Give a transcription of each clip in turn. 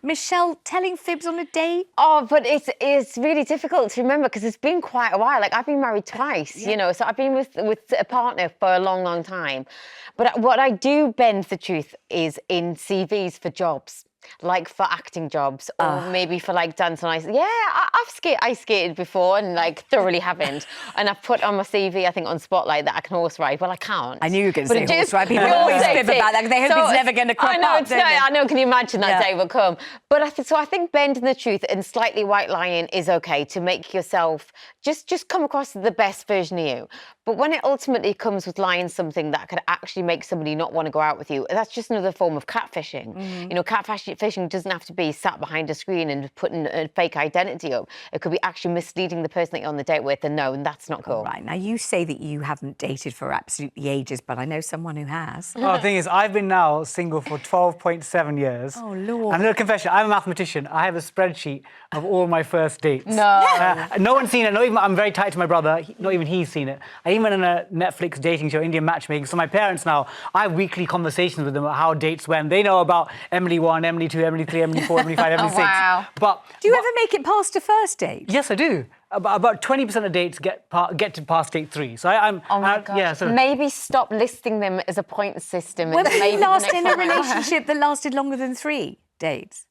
Michelle, telling fibs on a date? Oh, but it's really difficult to remember because it's been quite a while. Like, I've been married twice, you know, so I've been with a partner for a long, long time. But what I do bend the truth is in CVs for jobs. Like for acting jobs or maybe for like dance. And I skated before and like thoroughly haven't. And I've put on my CV, I think on Spotlight, that I can horse ride. Well, I can't. I knew you were going to say horse ride. People always fib about that because they hope it's never going to crop up. I know, can you imagine that day will come? But I think bending the truth and slightly white lying is okay to make yourself just come across as the best version of you. But when it ultimately comes with lying something that could actually make somebody not want to go out with you, that's just another form of catfishing. You know, catfishing doesn't have to be sat behind a screen and putting a fake identity up. It could be actually misleading the person that you're on the date with, and no, and that's not cool. All right, now you say that you haven't dated for absolutely ages, but I know someone who has. Well, the thing is, I've been now single for 12.7 years. Oh, Lord. And a little confession, I'm a mathematician. I have a spreadsheet of all my first dates. No. No one's seen it. Not even, I'm very tight to my brother. Not even he's seen it. I even in a Netflix dating show, Indian Matchmaking. So my parents now, I have weekly conversations with them about how dates went. They know about Emily 1, Emily 2, Emily 3, Emily 4, Emily 5, Emily 6. Wow. But Do you ever make it past a first date? yes, I do. About 20% of dates get to past date 3. So I'm. Oh my God. Yeah. So maybe stop listing them as a point system. When And were maybe you the last next in a time around. relationship that lasted longer than 3 dates?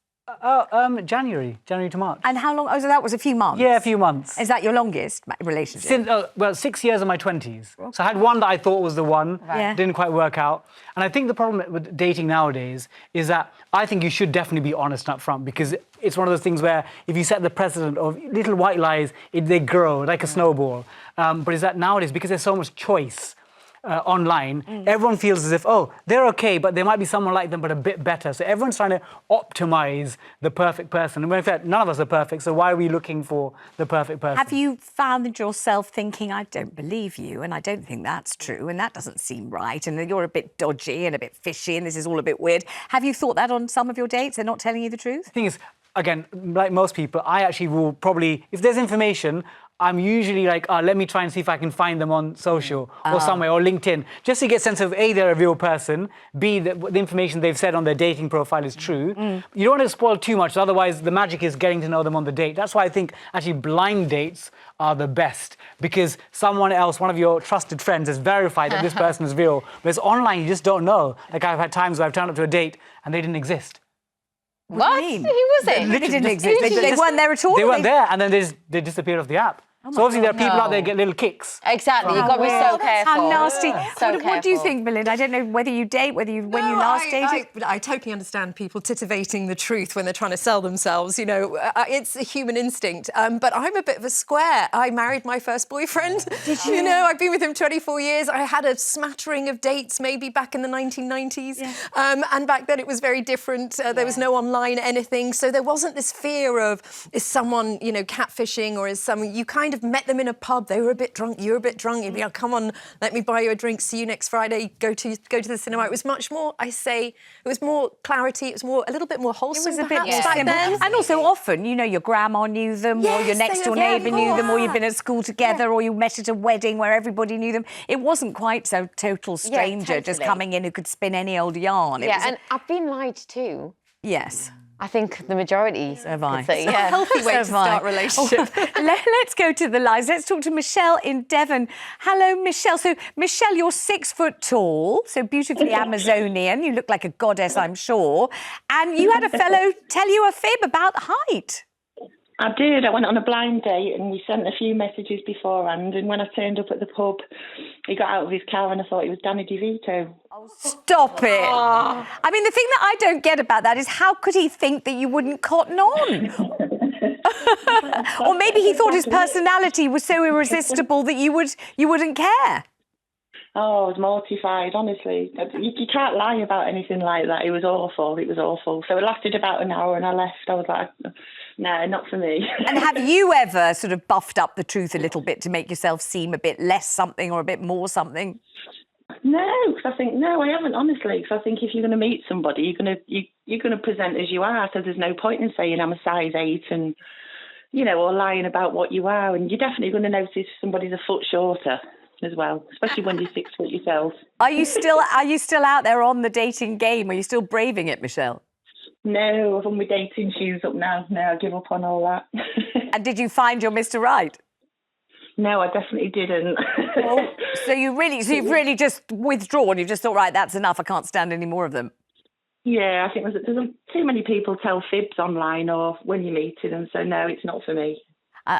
January to March. And how long? Oh, so that was a few months? Yeah, a few months. Is that your longest relationship? Since, 6 years of my 20s. So I had one that I thought was the one, Yeah. didn't quite work out. And I think the problem with dating nowadays is that I think you should definitely be honest up front because it's one of those things where if you set the precedent of little white lies, they grow like a snowball. But is that nowadays, because there's so much choice online, everyone feels as if, oh, they're okay, but there might be someone like them, but a bit better. So everyone's trying to optimize the perfect person. And in fact, none of us are perfect, so why are we looking for the perfect person? Have you found yourself thinking, I don't believe you, and I don't think that's true, and that doesn't seem right, and you're a bit dodgy and a bit fishy, and this is all a bit weird? Have you thought that on some of your dates? They're not telling you the truth? The thing is, again, like most people, I actually will probably, if there's information, I'm usually like, let me try and see if I can find them on social or somewhere, or LinkedIn, just to get a sense of, A, they're a real person, B, the information they've said on their dating profile is true. You don't want to spoil too much, otherwise the magic is getting to know them on the date. That's why I think actually blind dates are the best, because someone else, one of your trusted friends, has verified that this person is real. Whereas online, you just don't know. Like, I've had times where I've turned up to a date and they didn't exist. What? do you mean? Who was it? They didn't exist. They weren't there at all? They weren't there, and then they disappeared off the app. So obviously there are people out there who get little kicks. Exactly, you've got to be so careful. How nasty. So What do you careful. think, Belinda? I don't know whether you date, when you last dated. I totally understand people titivating the truth when they're trying to sell themselves. You know, it's a human instinct. But I'm a bit of a square. I married my first boyfriend. Did you? You know, I've been with him 24 years. I had a smattering of dates maybe back in the 1990s. Yeah. And back then it was very different. There was no online anything. So there wasn't this fear of, is someone, you know, catfishing, or is someone, you kind of met them in a pub. They were a bit drunk. You were a bit drunk. You'd be like, come on, let me buy you a drink. See you next Friday. Go to the cinema. It was much more, it was more clarity. It was a little bit more wholesome. It was a bit more back simple. then. And also often, you know, your grandma knew them, or your Yes, next door yeah, neighbour knew them, or yeah. you'd been at school together, or you met at a wedding where everybody knew them. It wasn't quite so total stranger just totally. coming in who could spin any old yarn. And I've been lied to. Yes. I think the majority. So have I. could say, A healthy way So to start a relationship. Let's go to the lines. Let's talk to Michelle in Devon. Hello, Michelle. So, Michelle, you're 6 foot tall, so beautifully Amazonian. You look like a goddess, I'm sure. And you had a fellow tell you a fib about height. I did. I went on a blind date and we sent a few messages beforehand. And when I turned up at the pub, he got out of his car and I thought he was Danny DeVito. Oh, stop it. I mean, the thing that I don't get about that is how could he think that you wouldn't cotton on? Or maybe he thought his personality was so irresistible that you wouldn't care. Oh, I was mortified, honestly. You can't lie about anything like that. It was awful. It was awful. So it lasted about an hour and I left. I was like, no, not for me. And have you ever sort of buffed up the truth a little bit to make yourself seem a bit less something or a bit more something? No, because I think, no, I haven't, honestly. Because I think if you're going to meet somebody, you're going to present as you are. So there's no point in saying I'm a size 8 and, you know, or lying about what you are. And you're definitely going to notice if somebody's a foot shorter as well, especially when you're 6 foot yourself. Are you still out there on the dating game? Are you still braving it, Michelle? No, I've on my dating shoes up now. No, I give up on all that. And did you find your Mr. Right? No, I definitely didn't. Oh, so you've really just withdrawn. You've just thought, right, that's enough. I can't stand any more of them. Yeah, I think there's too many people tell fibs online or when you're meeting them. So no, it's not for me.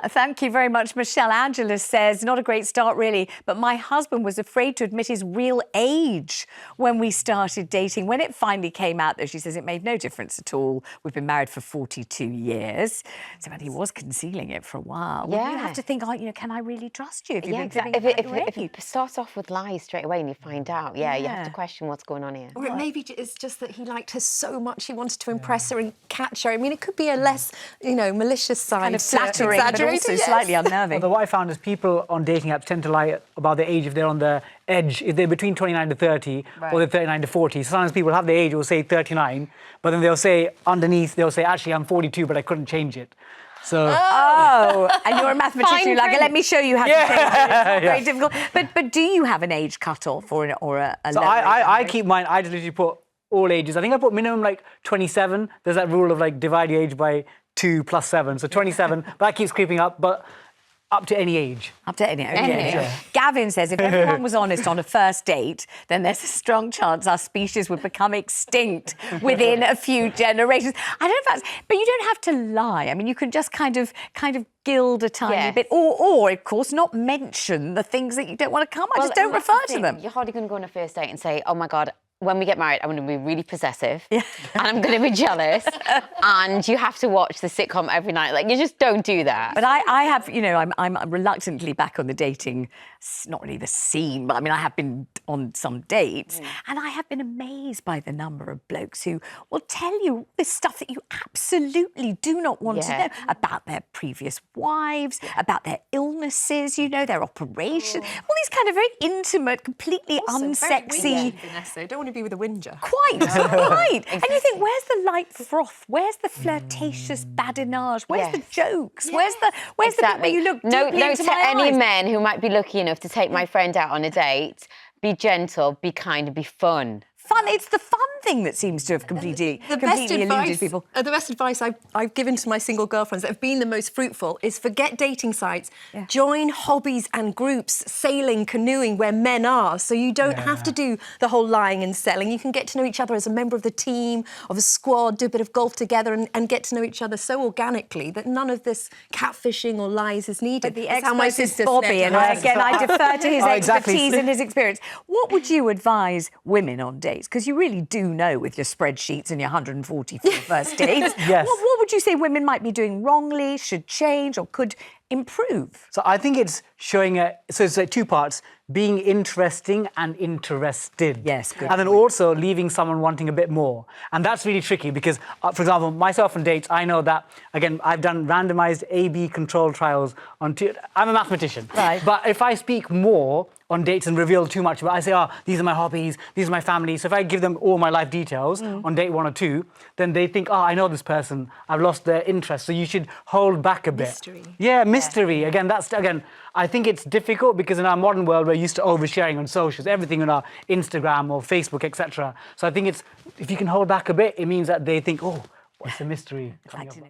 Thank you very much, Michelle. Angela says, not a great start, really, but my husband was afraid to admit his real age when we started dating. When it finally came out, though, she says it made no difference at all. We've been married for 42 years. So, but he was concealing it for a while. Yeah. Well, you have to think, oh, can I really trust you? If you've Yeah, been giving exactly. it If you start off with lies straight away and you find out, you have to question what's going on here. Or it maybe it's just that he liked her so much, he wanted to impress her and catch her. I mean, it could be a less, malicious side. kind of flattering, but also slightly unnerving. Although what I found is people on dating apps tend to lie about their age if they're on the edge, if they're between 29 to 30 or they're 39 to 40. So sometimes people have their age, will say 39, but then they'll say underneath, actually, I'm 42, but I couldn't change it. So. Oh, and you're a mathematician. You're like, let me show you how to change it. It's not very difficult. But do you have an age cutoff or a So level? I keep mine. I just literally put all ages. I think I put minimum like 27. There's that rule of like divide your age by 2 plus 7. So 27. But that keeps creeping up. But up to any age. Up to any age. Yeah. Gavin says if everyone was honest on a first date, then there's a strong chance our species would become extinct within a few generations. I don't know if that's, but you don't have to lie. I mean, you can just kind of gild a tiny bit, or of course not mention the things that you don't want to come. Just don't that's refer the to them. You're hardly going to go on a first date and say, oh my God, when we get married, I'm going to be really possessive and I'm going to be jealous and you have to watch the sitcom every night. Like, you just don't do that. But I have, I'm reluctantly back on the dating, not really the scene, but I mean, I have been on some dates and I have been amazed by the number of blokes who will tell you this stuff that you absolutely do not want to know about their previous wives, about their illnesses, their operation, all these kind of very intimate, completely unsexy. Vanessa, don't want to be with a whinger. Quite. And you think, where's the light froth? Where's the flirtatious badinage? Where's the jokes? Where's the bit where you look deeply Note into to my any eyes? men who might be lucky enough to take my friend out on a date, be gentle, be kind, and be fun. Fun. It's the fun thing that seems to have completely eluded people. The best advice I've given to my single girlfriends that have been the most fruitful is forget dating sites. Join hobbies and groups, sailing, canoeing, where men are. So you don't have to do the whole lying and selling. You can get to know each other as a member of the team, of a squad, do a bit of golf together and get to know each other so organically that none of this catfishing or lies is needed. But the That's how my expert is sister Bobby, and again, I defer to his exactly. expertise and his experience. What would you advise women on dates? Because you really do know with your spreadsheets and your 144 first dates. Yes. What would you say women might be doing wrongly, should change, or could improve? So I think it's showing so it's like two parts: being interesting and interested. Yes, good And then also leaving someone wanting a bit more. And that's really tricky because, for example, myself on dates, I know that, again, I've done randomized A/B control trials on I'm a mathematician. Right. But if I speak more on dates and reveal too much, but I say, these are my hobbies, these are my family. So if I give them all my life details on date 1 or 2, then they think, I know this person, I've lost their interest. So you should hold back a bit. Mystery. Yeah, mystery. Again, I think it's difficult because in our modern world, we're used to oversharing on socials, everything on our Instagram or Facebook, etc. So I think if you can hold back a bit, it means that they think, what's the mystery? I'd like to know.